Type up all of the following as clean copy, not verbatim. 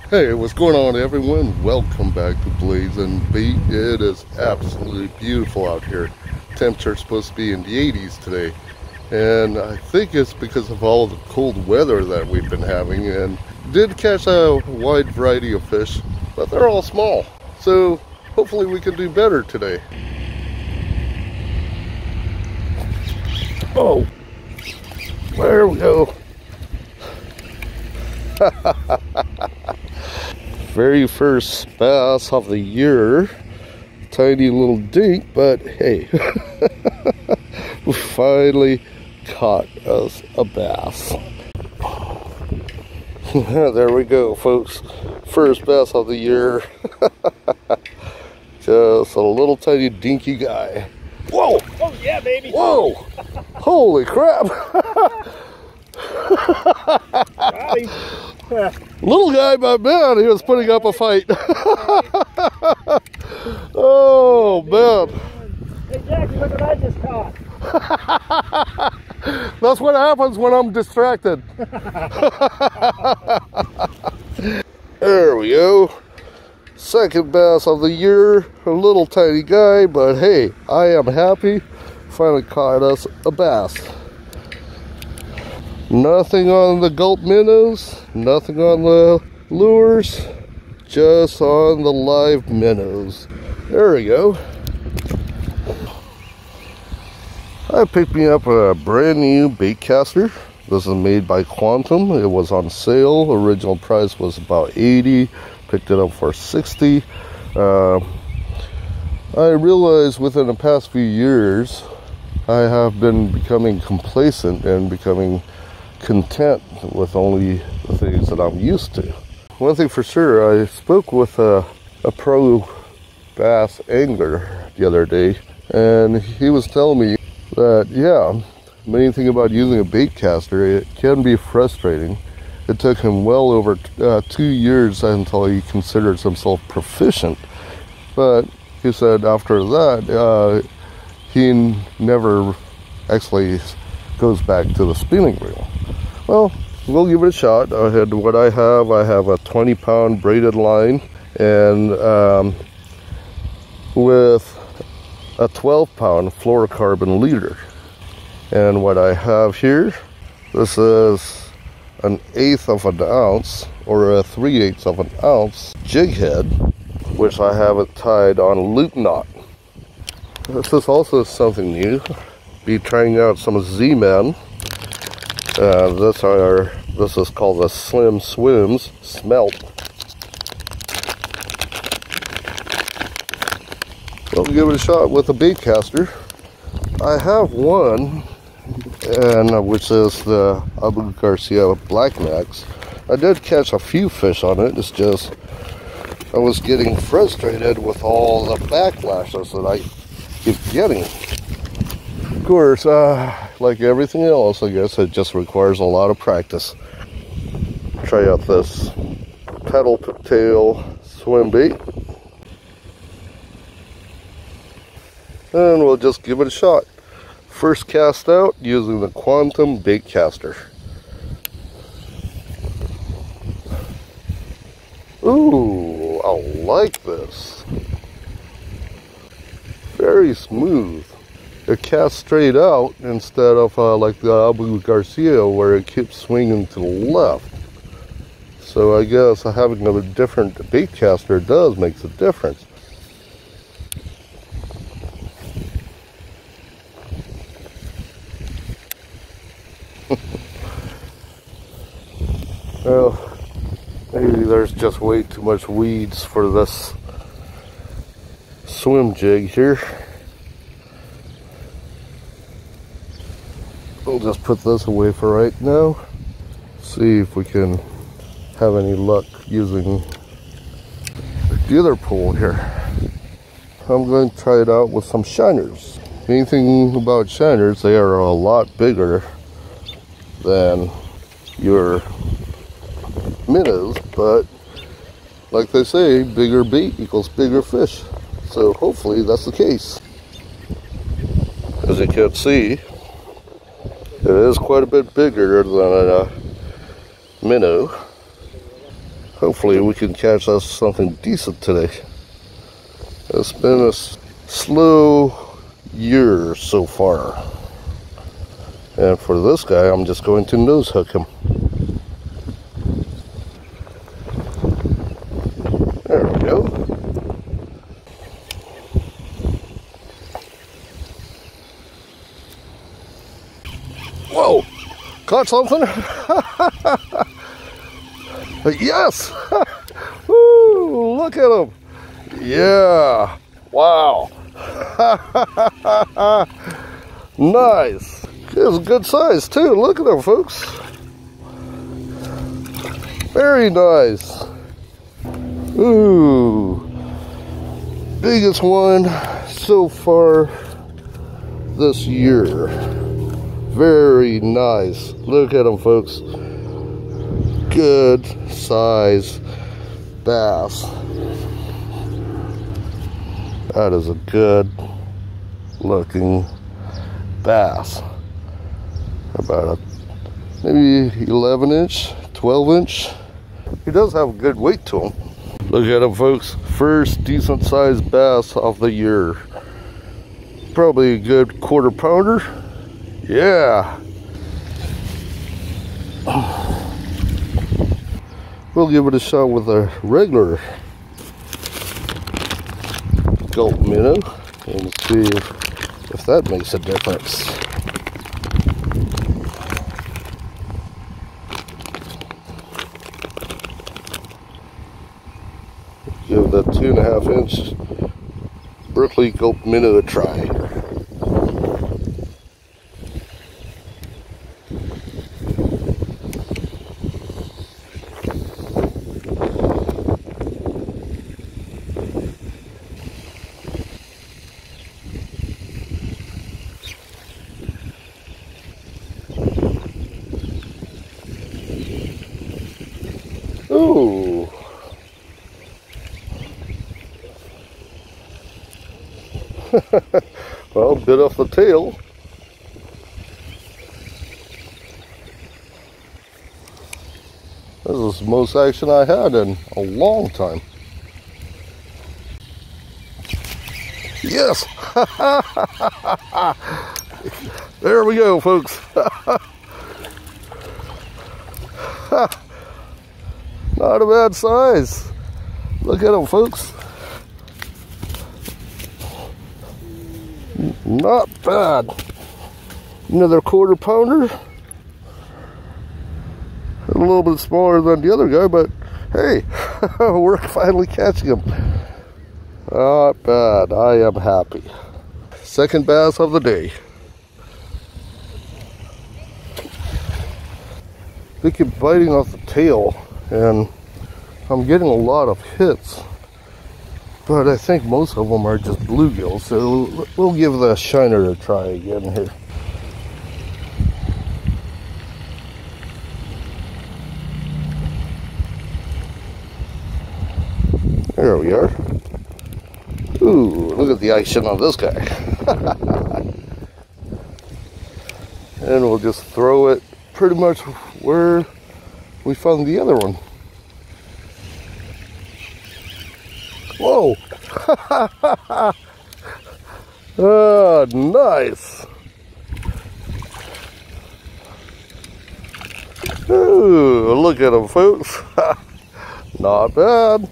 Hey, what's going on, everyone? Welcome back to Blazing Bait. It is absolutely beautiful out here. Temperature's supposed to be in the 80s today, and I think it's because of all the cold weather that we've been having. And did catch a wide variety of fish, but they're all small. So hopefully we can do better today. Oh, there we go. Very first bass of the year. Tiny little dink, but hey, we finally caught us a bass. There we go, folks. First bass of the year. Just a little tiny dinky guy. Whoa! Oh yeah, baby! Whoa! Holy crap! Little guy, but man, he was putting up a fight. Oh man! Hey Jackie, look what I just caught. That's what happens when I'm distracted. There we go. Second bass of the year. A little tiny guy, but hey, I am happy. Finally caught us a bass. Nothing on the Gulp Minnows, nothing on the lures, just on the live minnows. There we go. I picked me up a brand new bait caster. This is made by Quantum. It was on sale. Original price was about 80. Picked it up for 60. I realized within the past few years, I have been becoming complacent and becoming content with only the things that I'm used to. One thing for sure, I spoke with a pro bass angler the other day, and he was telling me that, yeah, main thing about using a bait caster, it can be frustrating. It took him well over 2 years until he considers himself proficient, but he said after that, he never actually goes back to the spinning reel. Well, we'll give it a shot. I have a 20-pound braided line, and with a 12-pound fluorocarbon leader. And what I have here, this is an 1/8 of an ounce, or a 3/8 of an ounce jig head, which I have it tied on a loop knot. This is also something new. Be trying out some Z-Men. This is called the Slim Swims Smelt. We'll give it a shot with a bait caster. I have one, and which is the Abu Garcia Black Max. I did catch a few fish on it. It's just I was getting frustrated with all the backlashes that I keep getting. Of course, like everything else, I guess it just requires a lot of practice. Try out this pedal tail swim bait, and we'll just give it a shot. First cast out using the Quantum bait caster. Ooh, I like this. Very smooth. It casts straight out instead of like the Abu Garcia where it keeps swinging to the left. So I guess having a different bait caster does makes a difference. Well, maybe there's just way too much weeds for this swim jig here. We'll just put this away for right now. See if we can have any luck using the other pole here. I'm going to try it out with some shiners. Main thing about shiners, they are a lot bigger than your minnows, but like they say, bigger bait equals bigger fish. So hopefully that's the case. As you can see, it is quite a bit bigger than a minnow. Hopefully we can catch us something decent today. It's been a slow year so far. And for this guy, I'm just going to nose hook him. There we go. Whoa! Caught something? Yes! Woo! Look at him! Yeah! Wow! Nice! It's a good size too. Look at him, folks. Very nice. Ooh! Biggest one so far this year. Very nice. Look at him, folks. Good size bass. That is a good looking bass. About maybe 11 inch, 12 inch. He does have a good weight to him. Look at him, folks. First decent sized bass of the year. Probably a good 1/4 pounder. Yeah. We'll give it a shot with a regular Gulp Minnow and see if that makes a difference. Give that 2.5 inch Berkley Gulp Minnow a try here. Ooh. Well, bit off the tail. This is the most action I had in a long time. Yes! There we go, folks. Not a bad size. Look at them, folks. Not bad. Another 1/4 pounder. A little bit smaller than the other guy, but hey, we're finally catching him. Not bad. I am happy. Second bass of the day. They keep biting off the tail, and I'm getting a lot of hits. But I think most of them are just bluegills, so we'll give the shiner a try again here. There we are. Ooh, look at the action on this guy. And we'll just throw it pretty much where we found the other one. Whoa! Oh, nice! Ooh, look at them, folks. Not bad.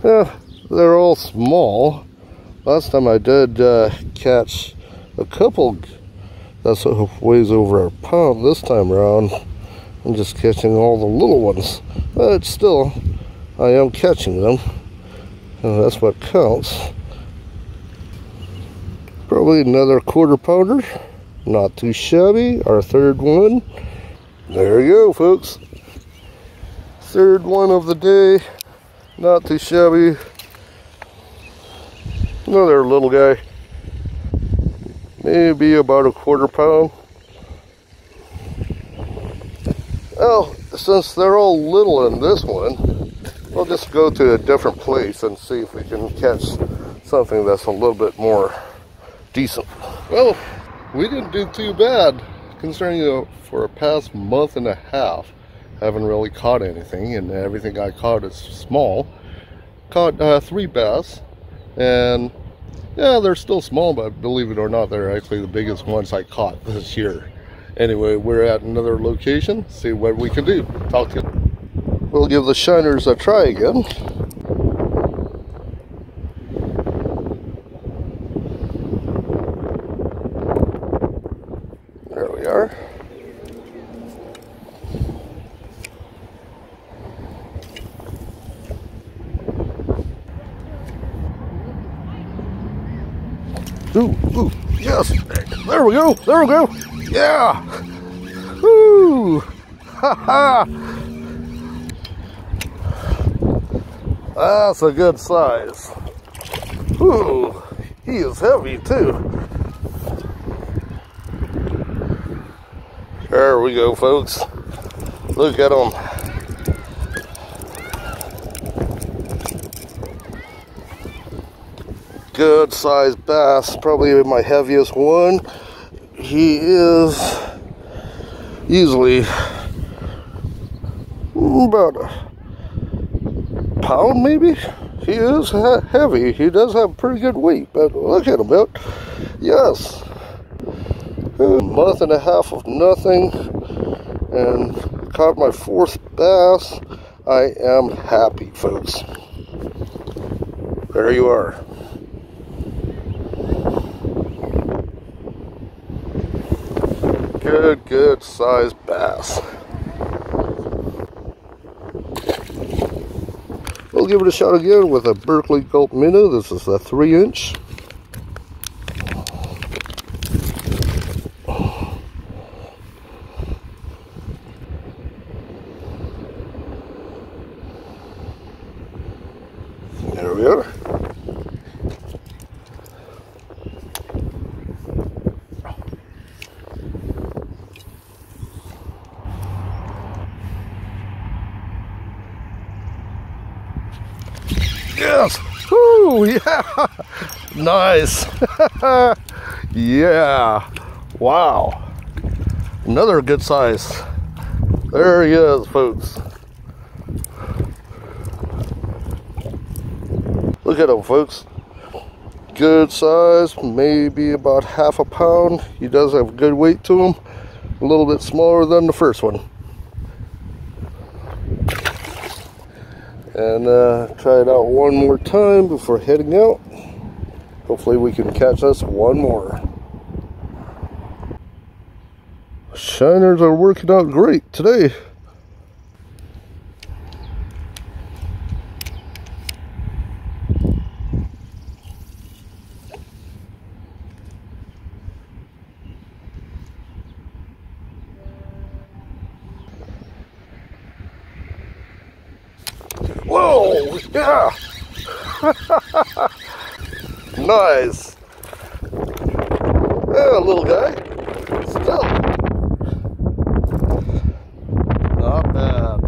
Yeah, they're all small. Last time I did catch a couple that's weighs over a pound. This time around, I'm just catching all the little ones. But still, I am catching them, and that's what counts. Probably another 1/4 pounder. Not too shabby. Our third one. There you go, folks. Third one of the day. Not too shabby. Another little guy. Maybe about a 1/4 pound. Well, since they're all little in this one, we'll just go to a different place and see if we can catch something that's a little bit more decent. Well, we didn't do too bad considering for a past month and a half haven't really caught anything, and everything I caught is small. Caught 3 bass, and yeah, they're still small, but believe it or not, they're actually the biggest ones I caught this year. Anyway, we're at another location, see what we can do. Talk to you. We'll give the shiners a try again. There we are. Ooh, yes, there we go, yeah, woo, ha ha, that's a good size. Ooh, he is heavy too. There we go, folks, look at him. Good sized bass, probably my heaviest one. He is easily about a pound, maybe. He is heavy. He does have pretty good weight, but look at him out. Yes, a month and a half of nothing, and caught my 4th bass. I am happy, folks. There you are. Good sized bass. We'll give it a shot again with a Berkley Gulp Minnow. This is a 3-inch. There we are. Yes! Woo! Yeah! Nice! Yeah! Wow! Another good size. There he is, folks. Look at him, folks. Good size, maybe about half a pound. He does have good weight to him. A little bit smaller than the first one. And try it out one more time before heading out. Hopefully we can catch us one more. Shiners are working out great today. Whoa! Yeah! Nice! Yeah, little guy. Still. Not bad.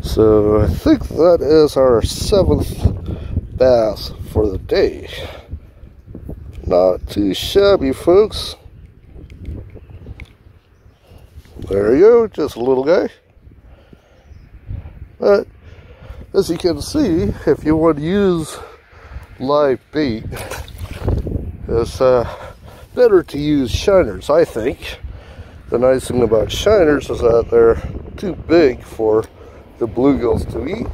So I think that is our 7th bass for the day. Not too shabby, folks. There you go, just a little guy. But as you can see, if you want to use live bait, it's better to use shiners, I think. The nice thing about shiners is that they're too big for the bluegills to eat.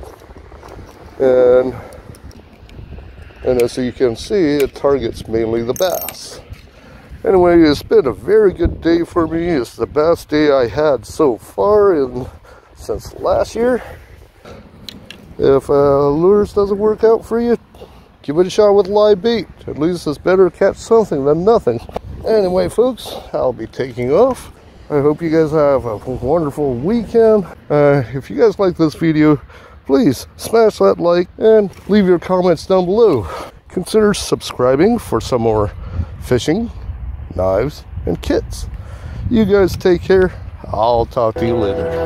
And as you can see, it targets mainly the bass. Anyway, it's been a very good day for me. It's the best day I had so far since last year. If lures doesn't work out for you, give it a shot with live bait. At least it's better to catch something than nothing. Anyway, folks, I'll be taking off. I hope you guys have a wonderful weekend. If you guys like this video, please smash that like and leave your comments down below. Consider subscribing for some more fishing, knives, and kits. You guys take care. I'll talk to you later.